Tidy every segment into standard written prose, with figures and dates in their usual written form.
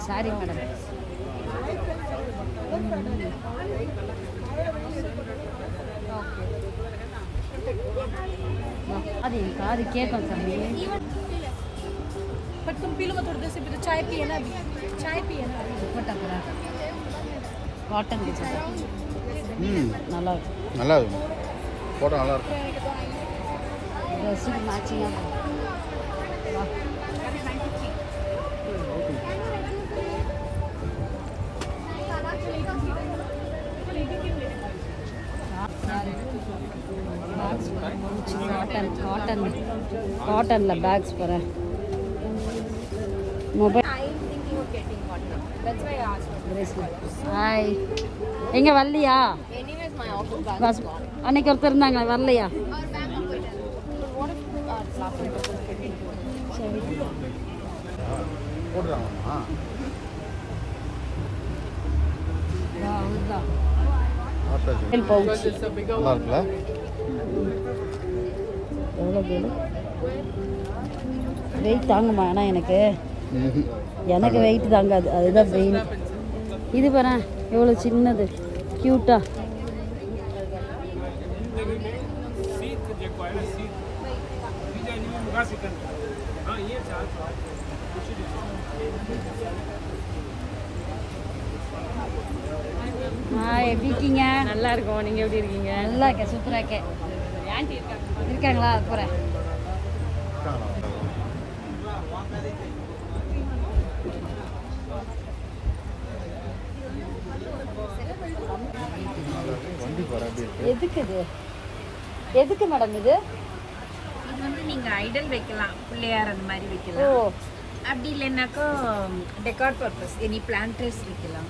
Sorry madam. அது கேட்கும் தம்பி. बट तुम पी लो मत थोड़ी देर से, फिर चाय पिए ना, अभी चाय पिए ना. दुपट्टा पूरा காட்டன் நல்லா இருக்கும். நல்லா இருக்கும், போட்டோ நல்லா இருக்கும். ட்ரெஸ்ஸுக்கு மேட்சிங்காக காட்டன் காட்டன் காட்டனில் பேக்ஸ் போகிறேன். மொபைல் ஹாய் எங்கே வரலையா? அன்னைக்கு ஒருத்தர் இருந்தாங்க வரலையா? சரி வெயிட் தாங்குமா? ஆனால் எனக்கு வெயிட் தாங்காது, அதுதான் மெயின். இது பாரு எவ்வளோ சின்னது க்யூட்டா. எப்படி இருக்கீங்க? நல்லா இருக்கும். நீங்கள் எப்படி இருக்கீங்க? நல்லா இருக்கேன், சூப்பராக இருக்கேன். இருக்காங்களா? போகிறேன். எதுக்கு இது? எதுக்கு மேடம் இது? இது வந்து நீங்கள் ஐடல் வைக்கலாம், பிள்ளையார் அந்த மாதிரி வைக்கலாம். அப்படி இல்லைன்னாக்கா டெக்கார் பர்பஸ் எனி பிளான்டர்ஸ் வைக்கலாம்.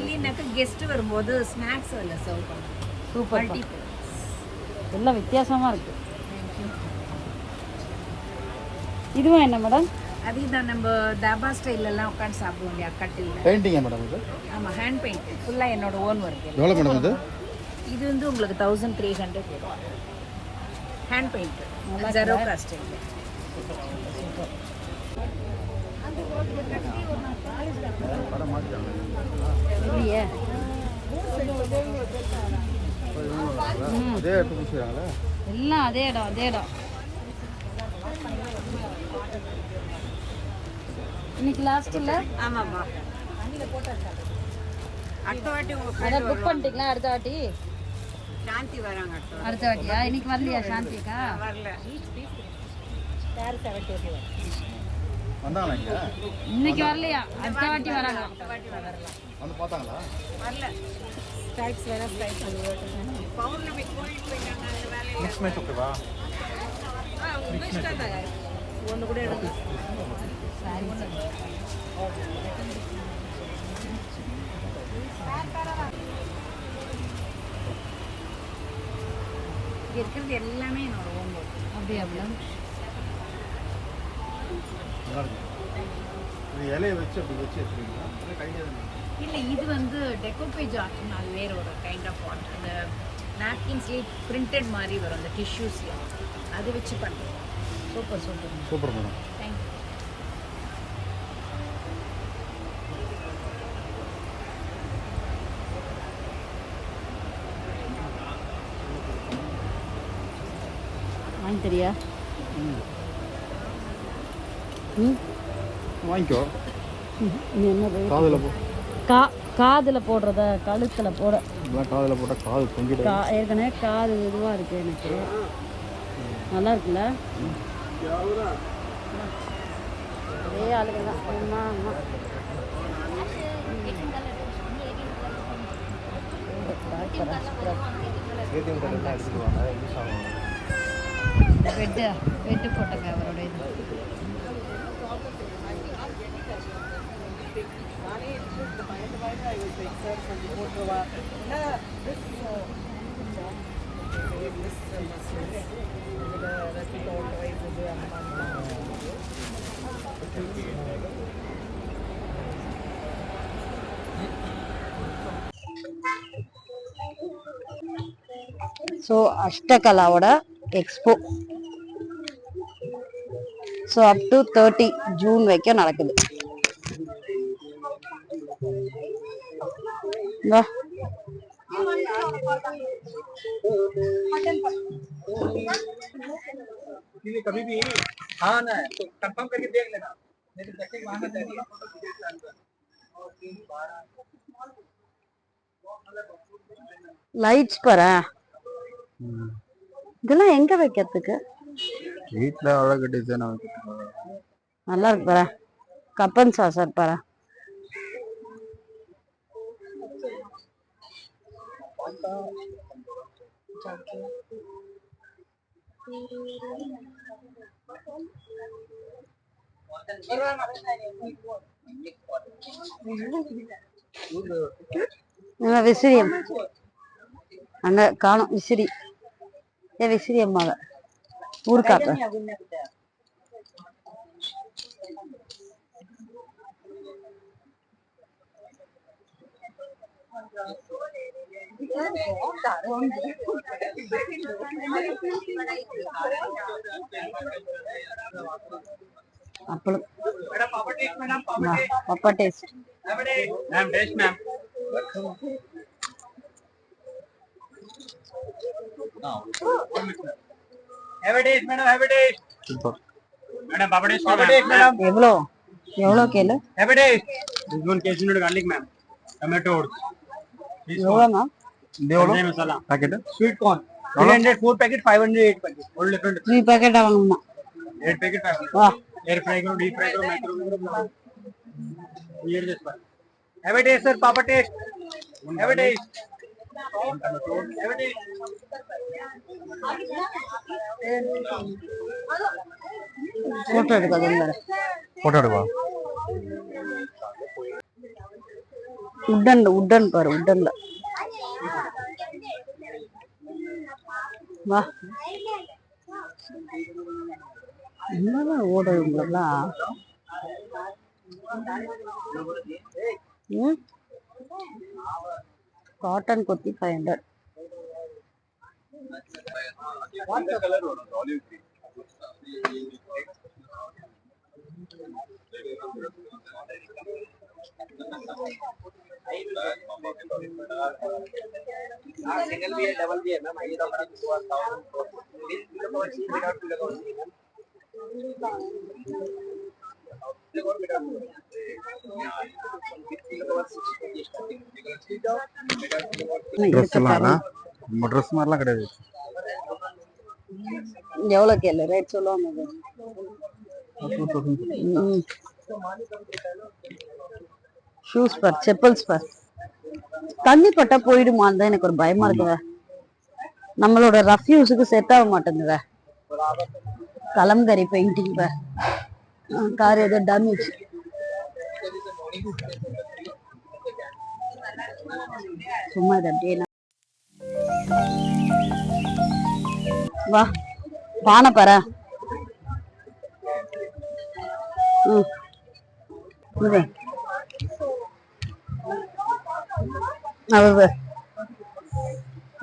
இல்லைன்னாக்கா கெஸ்ட் வரும்போது ஸ்நாக்ஸ் அதில் சர்வ் பண்ணலாம். சூப்பர், எல்லாம் வித்தியாசமாக இருக்கு. இதுவும் என்ன மேடம்? அதுதான் நம்ம தாபா ஸ்டைலெல்லாம் உட்காந்து சாப்பிடுவோம் இல்லையா, கட்டில். பெயிண்டிங்கா மேடம் இது? ஆமாம், ஹேண்ட் பெயிண்ட், ஃபுல்லாக என்னோட ஓன் ஒர்க். எவ்வளோ மேடம் இது? இது வந்து உங்களுக்கு 1300 வரும். Hand paint, jharokha style. இல்லையே எல்லாம் அதே இடம் அதே இடம். இன்னைக்கு லாஸ்ட் இல்லை? ஆமாம்மா, அடுத்த வாட்டி அதான் புக் பண்ணிட்டீங்களா? அடுத்த வாட்டி சாந்தி வராங்க. அடுத்த வாட்டியா? இன்னைக்கு வரலையா சாந்திக்கா? வரல. வந்தாங்களா இங்க? இன்னைக்கு வரலையா? அடுத்த வாட்டி வராங்க. வந்து பார்த்தாங்களா? வரல. ஸ்டைக்ஸ் வேற ஸ்டைக்ஸ் பவுர்ணமி கோயிலுக்கு போயிட்டாங்க. அந்த வேலையில நெக்ஸ்ட் மேட்ச் ஓகேவா? ஒன்று கூட எடுங்க. இருக்கிறது எல்லாமே என்னோட ஓன் ஒர்க். அப்படியா மேடம்? இலையை வச்சு அப்படி வச்சு எடுத்துருக்கீங்களா? இல்லை, இது வந்து டெக்கோபேஜ் ஆர்ட்னு, அது வேற ஒரு கைண்ட் ஆஃப் ஆர்ட். அந்த நாப்கின்ஸ்லேயே பிரிண்டட் மாதிரி வரும், அந்த டிஷ்யூஸில் அதை வச்சு பண்ணுறோம். Super super super madam. Thank you. வாங்கி தெரியா? வாங்கிக்கோ. என்ன காதில் போடுறத கழுத்தில் போட? காதில் போட்டால் காது தொங்கிடும். ஏற்கனவே காது இதுவாக இருக்குது எனக்கு. நல்லா இருக்குல்ல? அதே ஆளுங்க தான். அம்மா அம்மா வெட்டு போட்டங்க அவரோட இது. ஸோ அஷ்டகலாவோட expo so up to 30 June வரைக்கும் நடக்குது. வா कभी भी हाँ ना तो कंफर्म करके देख लेना नहीं तो जैसे वहां का देख லைட்ஸ் பாரு. இதெல்லாம் எங்க வைக்கிறதுக்கு? வீட்ல அழகு டிசைன் நல்லா இருக்கு பாரு. கப்பன் சாசர் பாரு. விசிறி அங்க காணும். விசிறி விசிறி அம்மாவை ஊருக்காக்க அப்பளம் பப்பா taste ma'am taste ma'am have taste madam have taste madam पापा टेस्ट मैडम எவ்வளோ எவ்வளோ கேளு. Have taste this one cashew nut garlic ma'am tomato எவ்வளோண்ணா? देवलो masala packet sweet corn 300 4 packet 500 8 packet all different 3 packet வாங்கணுமா? 8 पैकेट 500 வா एयर फ्राई करो deep fry करो माइक्रो ये this one have a taste sir पापा taste have a taste have a test photo எடுக்காத. Photo எடுவா wooden பாரு. உட்டன்ல வா என்னதான் ஓடுறவங்களெல்லாம் காட்டன் கொத்தி 500. सिंगल भी है डबल भी है मैम ये तो ட்ரெஸ் மாதிரிலாம் கிடையாது. எவ்வளோ கேளு ரேட் சொல்லுவாங்க. ஷூஸ் பார், செப்பல்ஸ் பார். தண்ணி பட்டா போயிடுமான்னு தான் எனக்கு ஒரு பயமா இருக்குத. நம்மளோட ரஃப் யூஸுக்கு செட் ஆக மாட்டேங்குத. கலம்கரி பெயிண்டிங் பார். கார் ஏதோ டேமேஜ். சும்மா இது அப்படியே வா பானை பாரு.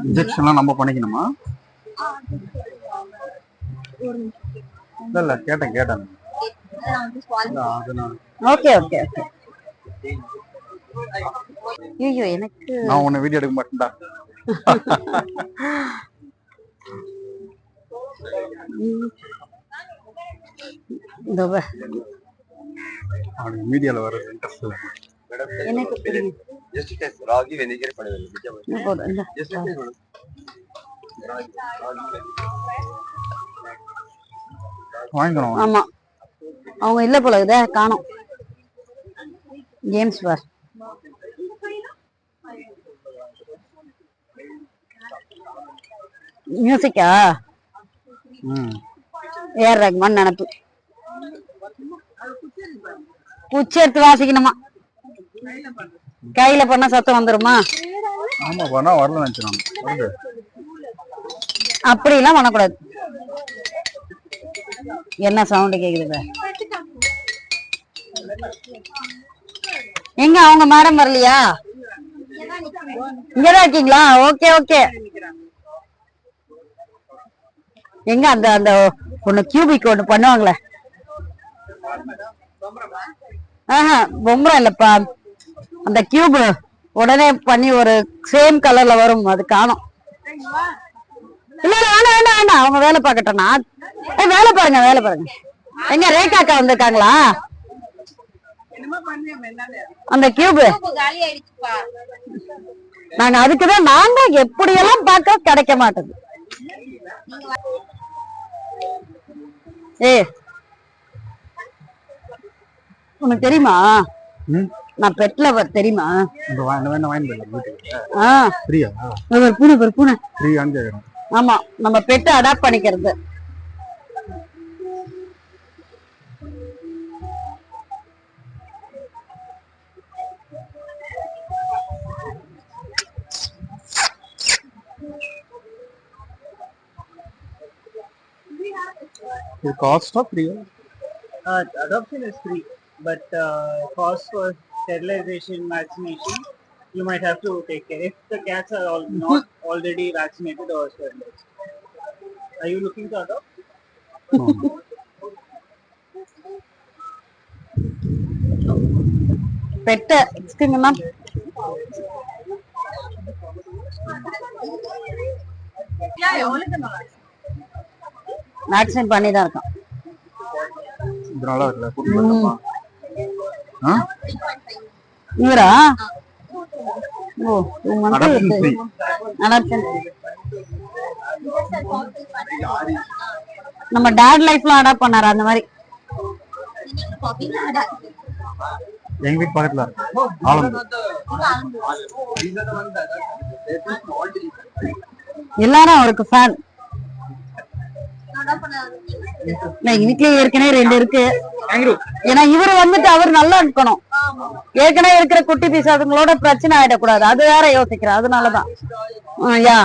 இன்ஜெக்ஷன்லாம் நம்ம பண்ணிக்கணுமா? இல்ல கேட்டேன் ஓகே ஓகே ஓகே. ஐயோ எனக்கு நான் உன்னை வீடியோ எடுக்க மாட்டேன்டா. மீடியால வர இன்ட்ரெஸ்ட் இல்ல எனக்கு தெரியும். ஜஸ்ட் டெஸ்ட் ராகி வெனிகர் பண்ணுவேன் போதும். ஜஸ்ட் டெஸ்ட் வாங்கிக்கணும். ஆமா அவங்க இல்ல போல இதே காணோம். கேம்ஸ் பார். மியூசிக்கா? ஏஆர் ரஹ்மான் நினப்பு. குச்சி எடுத்து வாசிக்கணுமா? கையில பண்ணா சத்தம் வந்துருமா? ஆமா பண்ணா வரல நினைச்சேன். அப்படி எல்லாம் பண்ணக்கூடாது. என்ன சவுண்ட் கேக்குது? எங்க அவங்க மேடம் வரலையா? இங்கதான் இருக்கீங்களா? Okay okay. எங்க அந்த அந்த ஒண்ணு கியூபிக் ஒண்ணு பண்ணுவாங்களே? ஆஹா பொம்பரம் இல்லப்பா, அந்த கியூப் உடனே பண்ணி ஒரு சேம் கலர்ல வரும், அது காணும். இல்ல இல்ல, வேணாம் வேணாம் வேணாம், அவங்க வேலை பார்க்கட்டும். நான் வேலை பாருங்க, வேலை பாருங்க. எங்க ரேகா அக்கா வந்திருக்காங்களா? அந்த கியூப் காலி ஆயிடுச்சுப்பா. நாங்க அதுக்குதான் நாங்க எப்படியெல்லாம் பார்க்க கிடைக்க மாட்டேது. ஏ உனக்கு தெரியுமா நான் பெட் லவர் தெரியுமா? பூனை பூனை. ஆமா, நம்ம பெட்டை அடாப்ட் பண்ணிக்கிறது. The cost of free? Adoption is free, but cost for sterilization, vaccination, you might have to take care if the cats are not already vaccinated or sterilized. Are you looking to adopt? பெட்டை எக்ஸ்கியூஸ்னா vaccine பண்ணி தான் இருக்கான். இவரா? ஓ, 2 months நம்ம dot லைஃப்ல adapt பண்ணாரு அந்த மாதிரி. எங்க வீட்டு பக்கத்துல எல்லாரும் அவருக்கு ஃபேன். வீட்லயே ஏற்கனவே 2 இருக்கு. ஏன்னா இவரு வந்துட்டு அவர் நல்லா இருக்கணும். ஏற்கனவே இருக்கிற குட்டி பீஸ் அதுங்களோட பிரச்சனை ஆயிடக்கூடாது, அது வேற யோசிக்கிறேன். அதனாலதான் யா